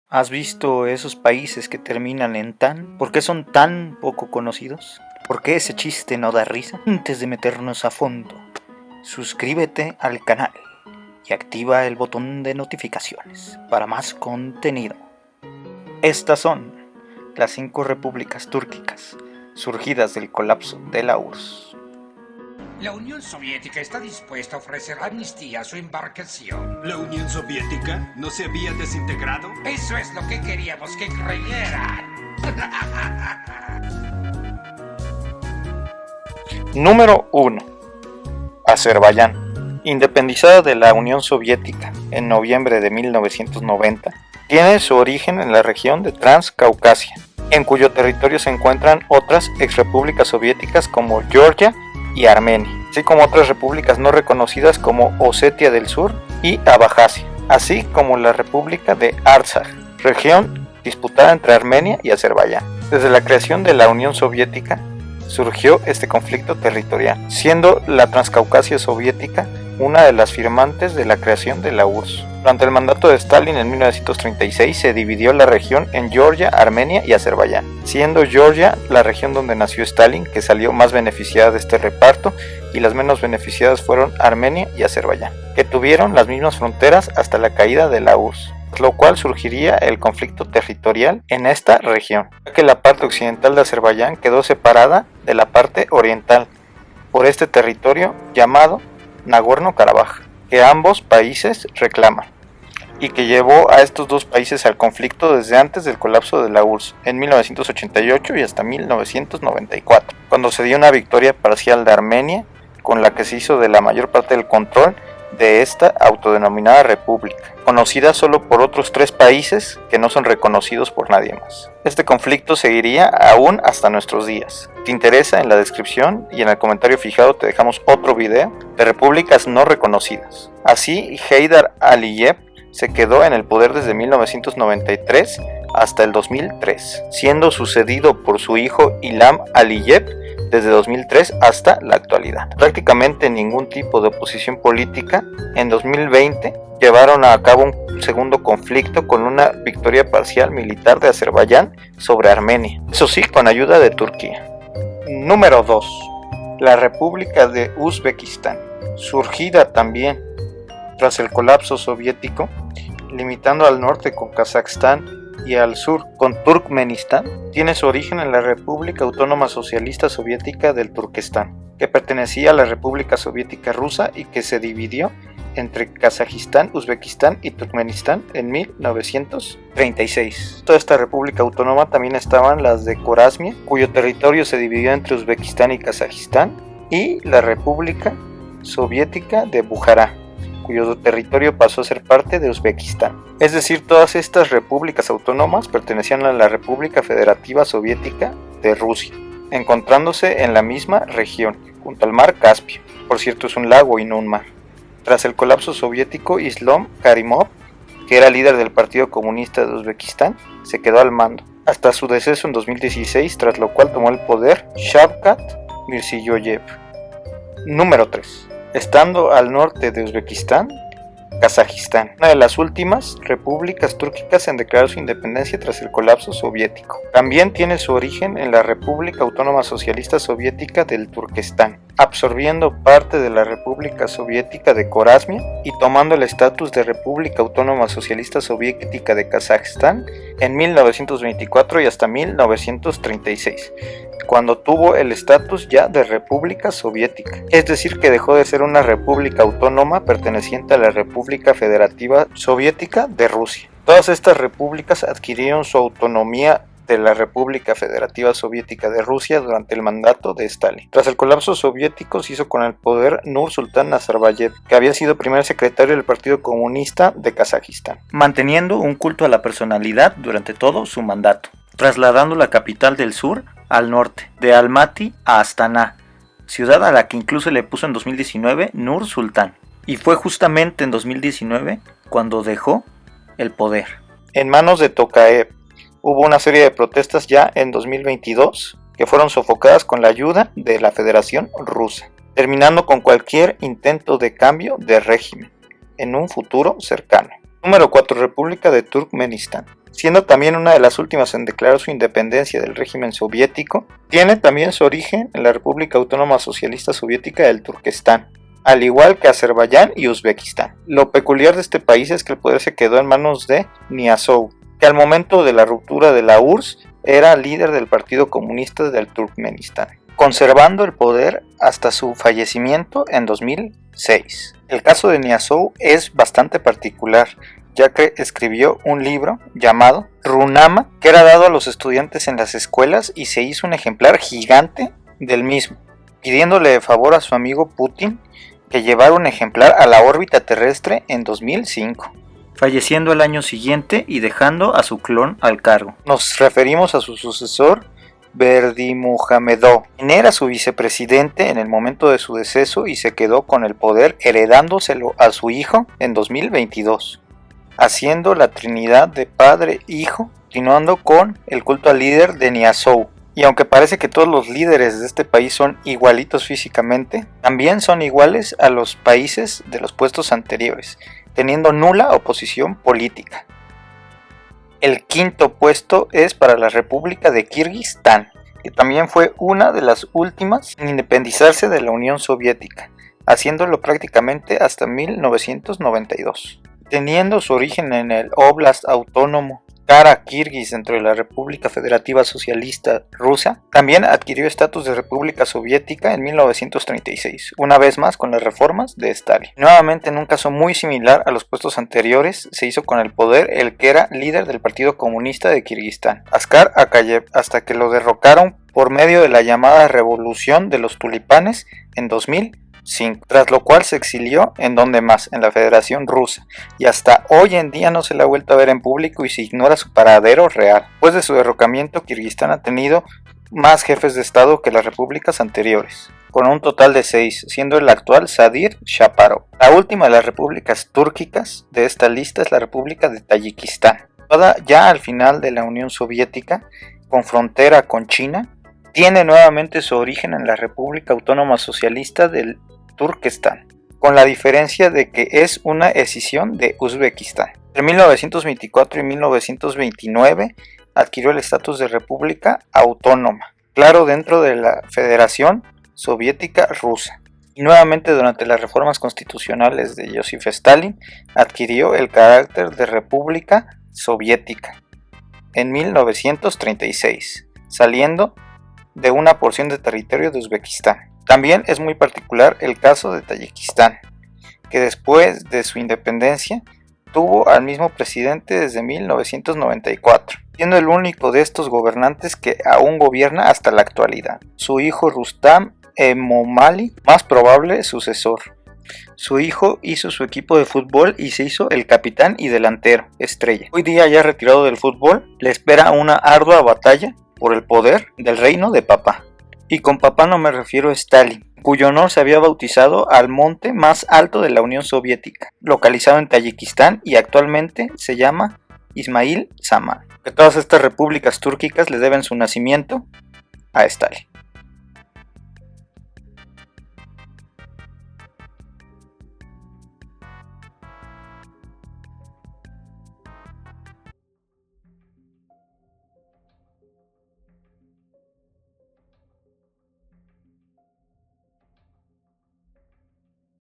¿Has visto esos países que terminan en tan? ¿Por qué son tan poco conocidos? ¿Por qué ese chiste no da risa? Antes de meternos a fondo, suscríbete al canal y activa el botón de notificaciones para más contenido. Estas son las 5 repúblicas túrquicas surgidas del colapso de la URSS. La Unión Soviética está dispuesta a ofrecer amnistía a su embarcación. ¿La Unión Soviética no se había desintegrado? Eso es lo que queríamos que creyeran. Número 1. Azerbaiyán. Independizada de la Unión Soviética en noviembre de 1990, tiene su origen en la región de Transcaucasia, en cuyo territorio se encuentran otras exrepúblicas soviéticas como Georgia y Armenia, así como otras repúblicas no reconocidas como Osetia del Sur y Abjasia, así como la República de Artsaj, región disputada entre Armenia y Azerbaiyán. Desde la creación de la Unión Soviética surgió este conflicto territorial, siendo la Transcaucasia soviética una de las firmantes de la creación de la URSS. Durante el mandato de Stalin en 1936 se dividió la región en Georgia, Armenia y Azerbaiyán, siendo Georgia la región donde nació Stalin, que salió más beneficiada de este reparto, y las menos beneficiadas fueron Armenia y Azerbaiyán, que tuvieron las mismas fronteras hasta la caída de la URSS, lo cual surgiría el conflicto territorial en esta región, ya que la parte occidental de Azerbaiyán quedó separada de la parte oriental por este territorio llamado Nagorno-Karabaj, que ambos países reclaman, y que llevó a estos dos países al conflicto desde antes del colapso de la URSS en 1988 y hasta 1994, cuando se dio una victoria parcial de Armenia, con la que se hizo de la mayor parte del control de esta autodenominada república, conocida solo por otros 3 países que no son reconocidos por nadie más. Este conflicto seguiría aún hasta nuestros días. Si te interesa, en la descripción y en el comentario fijado te dejamos otro video de repúblicas no reconocidas. Así, Heydar Aliyev se quedó en el poder desde 1993 hasta el 2003, siendo sucedido por su hijo Ilham Aliyev desde 2003 hasta la actualidad. Prácticamente ningún tipo de oposición política. En 2020 llevaron a cabo un segundo conflicto con una victoria parcial militar de Azerbaiyán sobre Armenia, eso sí, con ayuda de Turquía. Número 2. La República de Uzbekistán, surgida también tras el colapso soviético, limitando al norte con Kazajstán y al sur con Turkmenistán, tiene su origen en la República Autónoma Socialista Soviética del Turquestán, que pertenecía a la República Soviética Rusa y que se dividió entre Kazajistán, Uzbekistán y Turkmenistán en 1936. Toda esta república autónoma también estaban las de Khorasmia, cuyo territorio se dividió entre Uzbekistán y Kazajistán, y la República Soviética de Bujara, cuyo territorio pasó a ser parte de Uzbekistán. Es decir, todas estas repúblicas autónomas pertenecían a la República Federativa Soviética de Rusia, encontrándose en la misma región, junto al mar Caspio. Por cierto, es un lago y no un mar. Tras el colapso soviético, Islom Karimov, que era líder del Partido Comunista de Uzbekistán, se quedó al mando, hasta su deceso en 2016, tras lo cual tomó el poder Shavkat Mirziyoyev. Número 3. Estando al norte de Uzbekistán, Kazajistán, una de las últimas repúblicas túrquicas en declarar su independencia tras el colapso soviético. También tiene su origen en la República Autónoma Socialista Soviética del Turquestán, absorbiendo parte de la República Soviética de Khorasmia y tomando el estatus de República Autónoma Socialista Soviética de Kazajstán en 1924 y hasta 1936, cuando tuvo el estatus ya de República Soviética, es decir, que dejó de ser una república autónoma perteneciente a la República Federativa Soviética de Rusia. Todas estas repúblicas adquirieron su autonomía de la República Federativa Soviética de Rusia durante el mandato de Stalin. Tras el colapso soviético se hizo con el poder Nursultán Nazarbayev, que había sido primer secretario del Partido Comunista de Kazajistán, manteniendo un culto a la personalidad durante todo su mandato, trasladando la capital del sur al norte, de Almaty a Astana, ciudad a la que incluso le puso en 2019 Nur Sultán. Y fue justamente en 2019 cuando dejó el poder. En manos de Tokayev hubo una serie de protestas ya en 2022 que fueron sofocadas con la ayuda de la Federación Rusa, terminando con cualquier intento de cambio de régimen en un futuro cercano. Número 4. República de Turkmenistán. siendo también una de las últimas en declarar su independencia del régimen soviético. Tiene también su origen en la República Autónoma Socialista Soviética del Turquestán, al igual que Azerbaiyán y Uzbekistán. Lo peculiar de este país es que el poder se quedó en manos de Niazov, que al momento de la ruptura de la URSS era líder del Partido Comunista del Turkmenistán, conservando el poder hasta su fallecimiento en 2006. El caso de Niazov es bastante particular, ya que escribió un libro llamado Runama, que era dado a los estudiantes en las escuelas y se hizo un ejemplar gigante del mismo, pidiéndole de favor a su amigo Putin que llevara un ejemplar a la órbita terrestre en 2005, falleciendo el año siguiente y dejando a su clon al cargo. Nos referimos a su sucesor, Berdimuhamedov, quien era su vicepresidente en el momento de su deceso y se quedó con el poder heredándoselo a su hijo en 2022, haciendo la trinidad de padre-hijo, continuando con el culto al líder de Niazov. Y aunque parece que todos los líderes de este país son igualitos físicamente, también son iguales a los países de los puestos anteriores, teniendo nula oposición política. El quinto puesto es para la República de Kirguistán, que también fue una de las últimas en independizarse de la Unión Soviética, haciéndolo prácticamente hasta 1992. Teniendo su origen en el Oblast Autónomo Kara-Kirguis dentro de la República Federativa Socialista Rusa, también adquirió estatus de República Soviética en 1936, una vez más con las reformas de Stalin. Nuevamente, en un caso muy similar a los puestos anteriores, se hizo con el poder el que era líder del Partido Comunista de Kirguistán, Askar Akayev, hasta que lo derrocaron por medio de la llamada Revolución de los Tulipanes en 2005, tras lo cual se exilió en la Federación Rusa, y hasta hoy en día no se le ha vuelto a ver en público y se ignora su paradero real. Después de su derrocamiento, Kirguistán ha tenido más jefes de estado que las repúblicas anteriores, con un total de 6, siendo el actual Sadir Japarov. La última de las repúblicas túrquicas de esta lista es la República de Tayikistán, situada ya al final de la Unión Soviética, con frontera con China. Tiene nuevamente su origen en la República Autónoma Socialista del Turquestán, con la diferencia de que es una escisión de Uzbekistán. Entre 1924 y 1929 adquirió el estatus de república autónoma, claro, dentro de la Federación Soviética Rusa. Y nuevamente durante las reformas constitucionales de Joseph Stalin adquirió el carácter de república soviética en 1936, saliendo de una porción de territorio de Uzbekistán. También es muy particular el caso de Tayikistán, que después de su independencia tuvo al mismo presidente desde 1994, siendo el único de estos gobernantes que aún gobierna hasta la actualidad. Su hijo Rustam Emomali, más probable sucesor. Su hijo hizo su equipo de fútbol y se hizo el capitán y delantero, estrella. Hoy día, ya retirado del fútbol, le espera una ardua batalla por el poder del reino de papá. Y con papá no me refiero a Stalin, cuyo honor se había bautizado al monte más alto de la Unión Soviética, localizado en Tayikistán y actualmente se llama Ismail Zaman. Que todas estas repúblicas túrquicas le deben su nacimiento a Stalin.